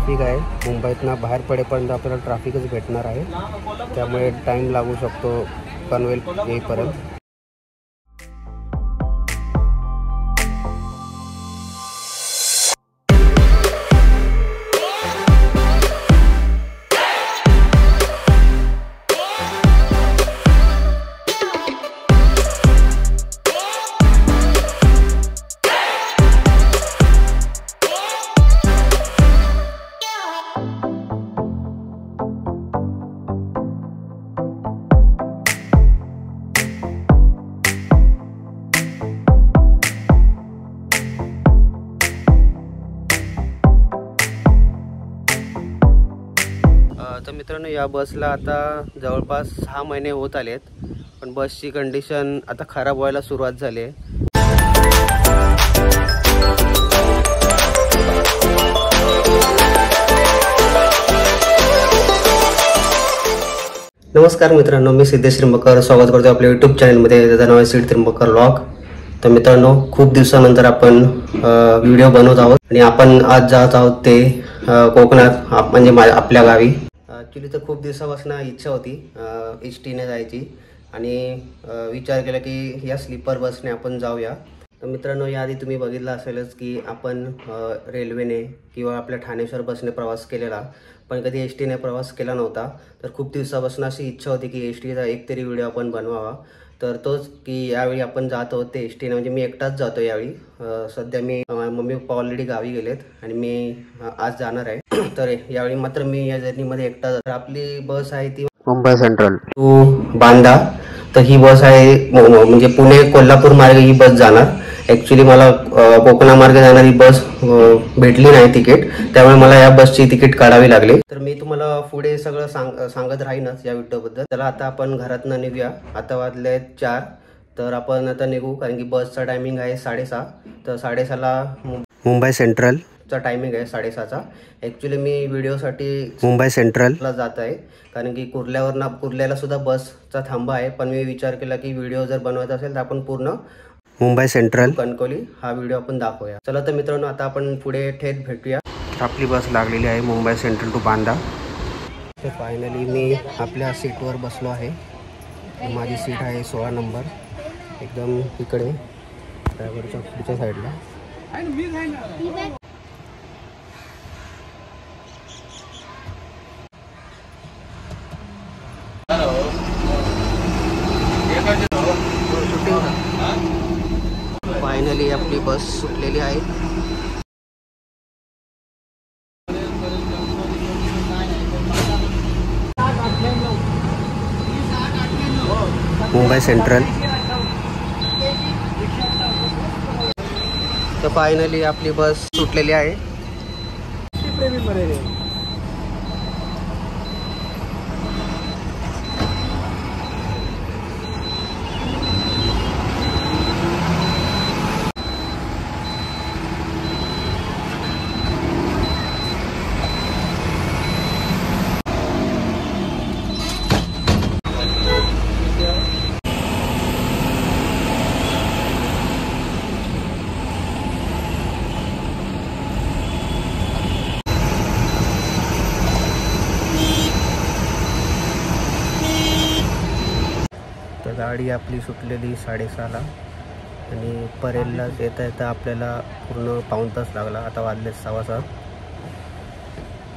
Traffic आहे। मुंबईतनं बाहेर पडेपर्यंत आपल्याला ट्रॅफिकच भेटणार आहे, त्यामुळे टाईम लागू शकतो पनवेल येईपर्यंत। तर मित्रांनो, या बसला आता जवळपास 6 महिने होत आलेत, पण बसची कंडिशन आता खराब व्हायला सुरुवात झाली आहे। नमस्कार मित्रांनो, मी सिद्धेश त्र्यंबकर स्वागत करतो आपल्या यूट्यूब चॅनलमध्ये, ज्याचं नाव आहे सिद्ध त्र्यंबकर व्लॉग। तर मित्रांनो, खूप दिवसानंतर आपण व्हिडिओ बनवत आहोत आणि आपण आज जात आहोत ते कोकणात, म्हणजे आपल्या गावी। ॲक्च्युली तर खूप दिवसापासून इच्छा होती एसटीने जायची आणि विचार केला की या स्लीपर बसने आपण जाऊया। तर मित्रांनो, याआधी तुम्ही बघितलं असेलच की आपण रेल्वेने किंवा आपल्या ठाणेश्वर बसने प्रवास केलेला, पण कधी एसटीने प्रवास केला नव्हता। तर खूप दिवसापासून अशी इच्छा होती की एसटीचा एक तरी व्हिडिओ आपण बनवावा। तर तोच की यावेळी आपण जात आहोत ते एसटीने, म्हणजे मी एकटाच जातो यावेळी। सध्या मी मम्मी पप्पा ऑलरेडी गावी गेलेत आणि मी आज जाणार आहे। तर यावेळी मात्र मी या जर्नीमध्ये एकटा जातो। आपली बस आहे ती मुंबई सेंट्रल टू बांदा। तर ही बस आहे म्हणजे पुणे कोल्हापूर मार्गे ही बस जाणार। ॲक्च्युली मला कोकणामार्गे जाणारी बस भेटली नाही तिकीट, त्यामुळे मला या बसची तिकीट काढावी लागली। तर मी तुम्हाला पुढे सगळं सांगत राहीनच या व्हिडिओबद्दल। चला आता आपण घरातनं निघूया। आता वाजले 4, तर आपण आता निघू, कारण की बसचा टायमिंग आहे 6:30। तर 6:30ला मुंबई सेंट्रलचा टायमिंग आहे 6:30चा। ॲक्च्युली मी व्हिडिओसाठी मुंबई सेंट्रलला जात आहे, कारण की कुर्ल्याला सुद्धा बसचा थांबा आहे, पण मी विचार केला की व्हिडिओ जर बनवायचा असेल तर आपण पूर्ण मुंबई सेंट्रल कणकवली हा व्हिडिओ आपण दाखवूया। चला तर मित्रांनो, आता आपण पुढे थेट भेटूया। आपली बस लागलेली आहे मुंबई सेंट्रल टू बांदा। तर फायनली मी आपल्या सीटवर बसलो आहे। माझी सीट आहे 16 नंबर, एकदम इकडे ड्रायव्हरच्या पुढच्या साईडला। फायनली आपली बस सुटलेली आहे। मुंबई सेंट्रल। तर फायनली आपली बस सुटलेली आहे। गाडी आपली सुटलेली 6:30ला आणि परेललाच येता येता आपल्याला पूर्ण पाऊण तास लागला। आता वाजले 6:15।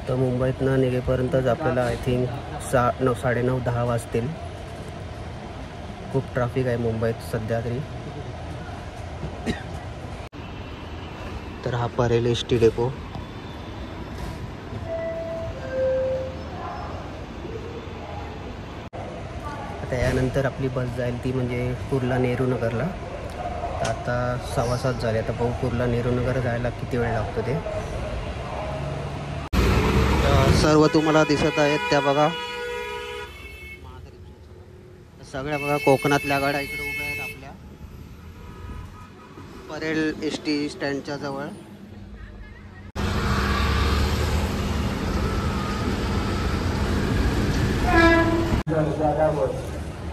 तर मुंबईतनं निघेपर्यंतच आपल्याला आय थिंक 9, 9:30, 10 वाजतील। खूप ट्रॅफिक आहे मुंबईत सध्या तरी। तर हा परेल एसटी डेपो। त्यानंतर आपली बस जाईल ती म्हणजे कुर्ला नेहरू नगरला। आता 6:15 झाले। आता पाहू कुर्ला नेहरू नगर जायला किती वेळ लागतो ते। सर्व तुम्हाला दिसत आहेत त्या बघा, सगळ्या बघा कोकणातल्या गाड्या इकडे उभ्या आहेत आपल्या परेल एसटी स्टँडच्या जवळ।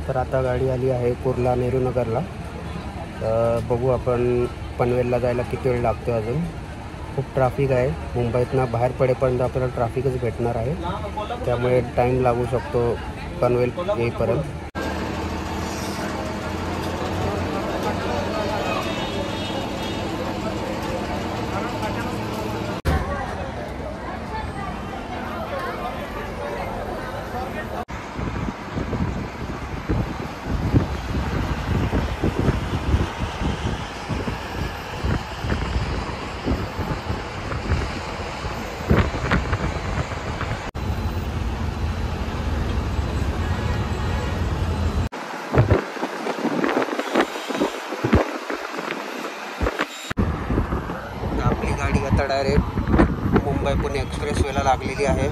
तर आता गाडी आली आहे कुर्ला नेहरू नगरला। बघू आपण पनवेलला जायला किती वेळ लागतो अजून। खूप ट्रॅफिक आहे. मुंबईतनं बाहेर पडेपर्यंत आपल्याला ट्रॅफिकच भेटणार आहे, त्यामुळे टाईम लागू शकतो पनवेल येईपर्यंत. आपली गाडी आता डायरेक्ट मुंबई पुणे एक्सप्रेसवेला लागलेली आहे.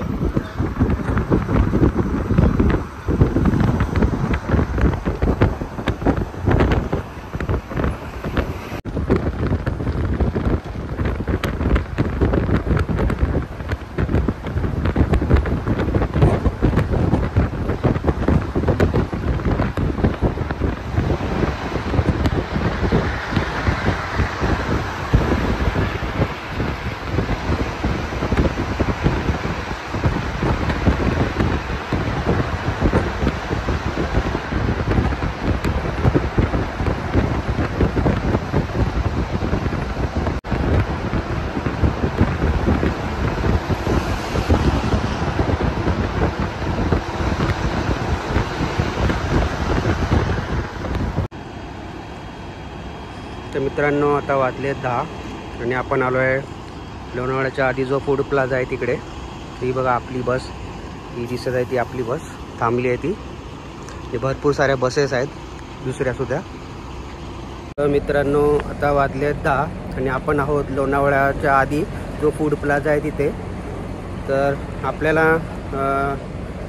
तर मित्रांनो, आता वाजले 10 आणि आपण आलो आहे लोणावळ्याच्या आधी जो फूड प्लाझा आहे तिकडे. ती बघा आपली बस, ही दिसत आहे ती आपली बस थांबली आहे. ती भरपूर साऱ्या बसेस आहेत दुसऱ्यासुद्धा. तर मित्रांनो, आता वाजले 10 आणि आपण आहोत लोणावळ्याच्या आधी जो फूड प्लाझा आहे तिथे. तर आपल्याला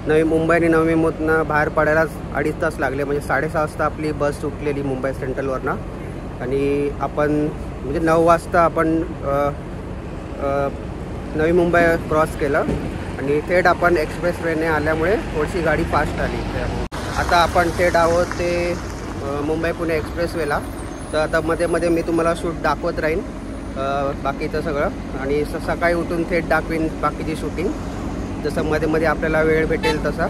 नवी मुंबई आणि नवी मुंबईतनं बाहेर पडायलाच 2.5 तास लागले. म्हणजे 6:30 वाजता आपली बस सुटलेली मुंबई सेंट्रलवरनं आणि आपण म्हणजे 9 वाजता आपण नवी मुंबई क्रॉस केलं आणि थेट आपण एक्सप्रेसवेने आल्यामुळे थोडीशी गाडी फास्ट आली. आता आपण थेट आहोत ते मुंबई पुणे एक्सप्रेसवेला. तर आता मध्ये मध्ये मी तुम्हाला शूट दाखवत राहीन बाकीचं सगळं, आणि सकाळी उठून थेट दाखवीन बाकीची शूटिंग, जसं मध्ये मध्ये आपल्याला वेळ भेटेल तसा.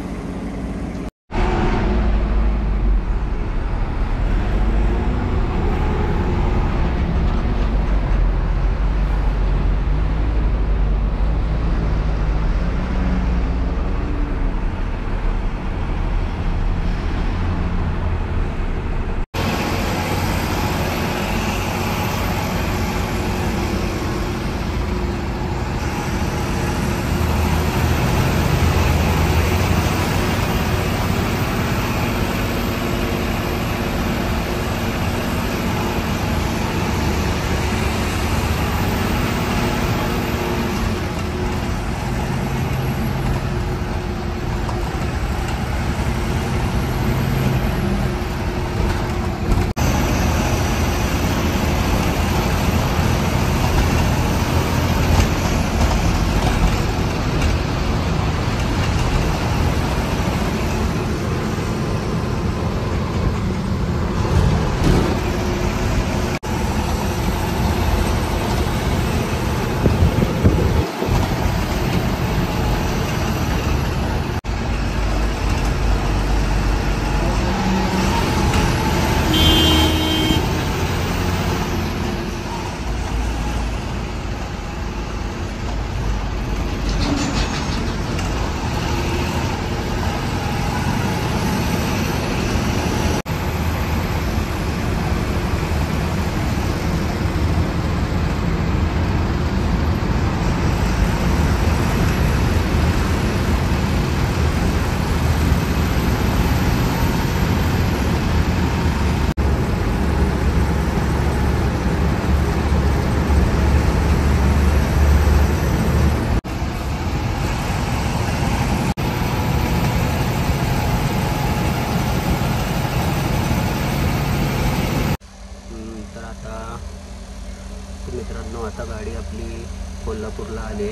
मित्रांनो, आता गाडी आपली कोल्हापूरला आले.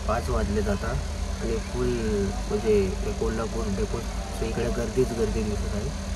5 वाजले जाता आणि फुल म्हणजे कोल्हापूर डेपो इकडे गर्दीच गर्दी दिसत आहे.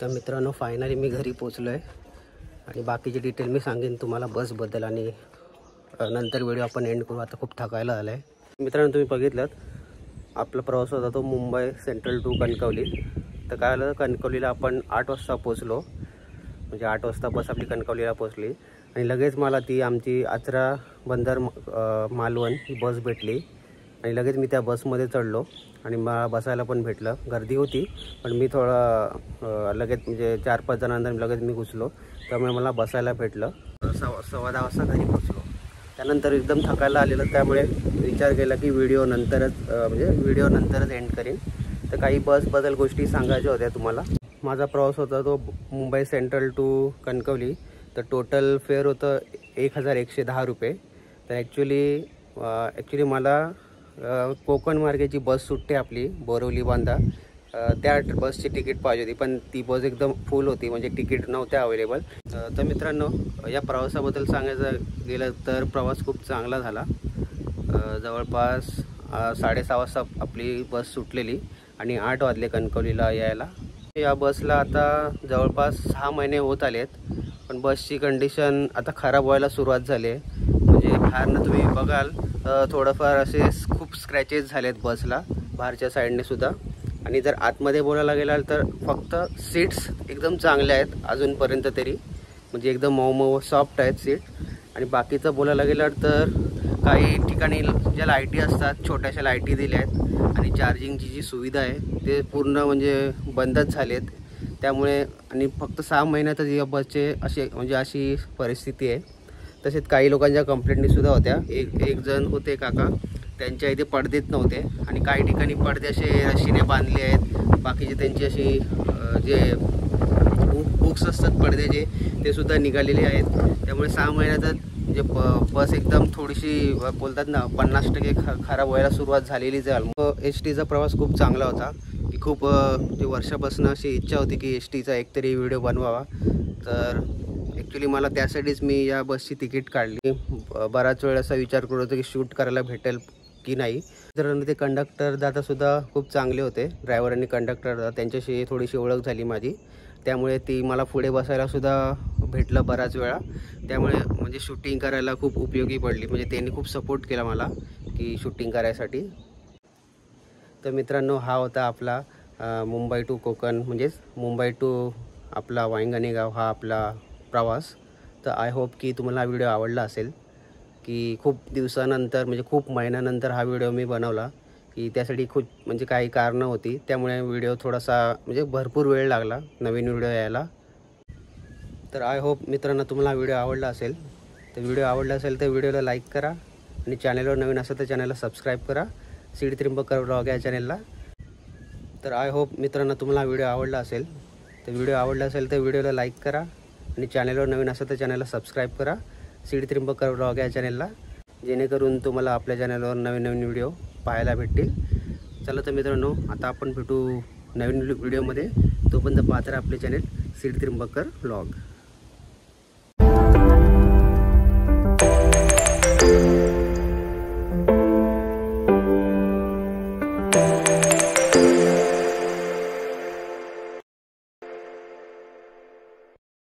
तर मित्रांनो फायनली मी घरी पोचलो आहे आणि बाकीचे डिटेल मी सांगेन तुम्हाला बसबद्दल आणि नंतर व्हिडिओ आपण एंड करू. आता खूप थकायला आलं आहे. मित्रांनो तुम्ही बघितलं आपला प्रवास होता तो मुंबई सेंट्रल टू कणकवली. तर काय आलं, कणकवलीला आपण 8 वाजता पोचलो. म्हणजे 8 वाजता बस आपली कणकवलीला पोचली आणि लगेच मला ती आमची आचरा बंदर मालवण ही बस भेटली आणि लगेच मी त्या बसमध्ये चढलो आणि मला बसायला पण भेटलं. गर्दी होती पण मी थोडा लगेच म्हणजे 4-5 जणांनंतर लगेच मी घुसलो, त्यामुळे मला बसायला भेटलं. 10:15 वाजता घरी पोचलो. त्यानंतर एकदम थकायला आलेलं, त्यामुळे विचार केला की व्हिडिओ नंतरच एंड करीन. तर काही बसबद्दल गोष्टी सांगायच्या होत्या तुम्हाला. माझा प्रवास होता तो मुंबई सेंट्रल टू कणकवली. तर टोटल फेअर होतं 1110 रुपये. तर ॲक्च्युली मला कोकण मार्गाची बस सुटते आपली बोरवली बांधा, त्या बसची तिकीट पाहिजे होती, पण ती बस एकदम फुल होती, म्हणजे तिकीट नव्हत्या अवेलेबल. तर मित्रांनो या प्रवासाबद्दल सांगायचं गेलं तर प्रवास खूप चांगला झाला. जवळपास 6:30 वाजता आपली बस सुटलेली आणि 8 वाजले कणकवलीला यायला. या बसला आता जवळपास 6 महिने होत आले आहेत, पण बसची कंडिशन आता खराब व्हायला सुरुवात झाली आहे. म्हणजे बाहेरनं तुम्ही बघाल थोडंफार असे खूप स्क्रॅचेस झालेत बसला बाहेरच्या साईडने सुद्धा. आणि जर आतमध्ये बोलायला गेलाल तर फक्त सीट्स एकदम चांगले आहेत अजूनपर्यंत तरी, म्हणजे एकदम मऊ सॉफ्ट आहेत सीट. आणि बाकीचं बोलायला गेलं तर काही ठिकाणी ज्या लाईटी असतात छोट्याशा लाईटी दिल्या आहेत आणि चार्जिंगची जी सुविधा आहे ते पूर्ण म्हणजे बंदच झाले आहेत. त्यामुळे आणि फक्त 6 महिन्यातच या बसचे अशी परिस्थिती आहे. तसेच काही लोकांच्या कंप्लेंटनीसुद्धा होत्या. एक जण होते काका, त्यांच्या इथे पडदेच नव्हते आणि काही ठिकाणी पडदे असे रशीने बांधले आहेत. बाकीचे त्यांची अशी जे हुक्स असतात पडद्याचे ते सुद्धा निघालेले आहेत. त्यामुळे 6 महिन्यातच म्हणजे बस एकदम थोडीशी बोलतात ना 50% खराब व्हायला सुरुवात झालेलीच आहे. STचा प्रवास खूप चांगला होता. की खूप म्हणजे वर्षापासून अशी इच्छा होती की STचा एकतरी व्हिडिओ बनवावा. तर ॲक्च्युली मला त्यासाठीच मी या बसची तिकीट काढली. बराच वेळ असा विचार करत होतो की शूट करायला भेटेल की नाही. तर ते कंडक्टर दादासुद्धा खूप चांगले होते. ड्रायव्हर आणि कंडक्टर दादा त्यांच्याशी थोडीशी ओळख झाली माझी, त्यामुळे ती मला पुढे बसायलासुद्धा भेटलं बराच वेळा. त्यामुळे म्हणजे शूटिंग करायला खूप उपयोगी पडली. म्हणजे त्यांनी खूप सपोर्ट केला मला की शूटिंग करायसाठी. तर मित्रांनो हा होता आपला मुंबई टू कोकण म्हणजेच मुंबई टू आपला वांगणी गाव हा आपला प्रवास. तर आय होप की तुम्हाला हा व्हिडिओ आवडला असेल. की खूप दिवसानंतर म्हणजे खूप महिन्यानंतर हा व्हिडिओ मी बनवला, की त्यासाठी खूप म्हणजे काही कारणं होती, त्यामुळे व्हिडिओ थोडासा म्हणजे भरपूर वेळ लागला नवीन व्हिडिओ यायला. तर आय होप मित्रांनो तुम्हाला हा व्हिडिओ आवडला असेल. तर व्हिडिओला लाईक करा आणि चॅनलवर नवीन असेल तर चॅनलला सबस्क्राईब करा, सीड त्रिंबकर व्लॉग या चॅनलला. तर आय होप मित्रांनो तुम्हाला हा व्हिडिओ आवडला असेल. तर व्हिडिओला लाईक करा आणि चॅनलवर नवीन असेल तर चॅनलला सबस्क्राईब करा, सीड त्रिंबकर व्लॉग या चॅनलला, जेणेकरून तुम्हाला आपल्या चॅनलवर नवीन व्हिडिओ पाहायला भेटतील. चला तर मित्रांनो आता आपण भेटू नवीन व्हिडिओमध्ये. तोपर्यंत पाहत राहा आपले चॅनल सीड त्रिंबकर व्लॉग.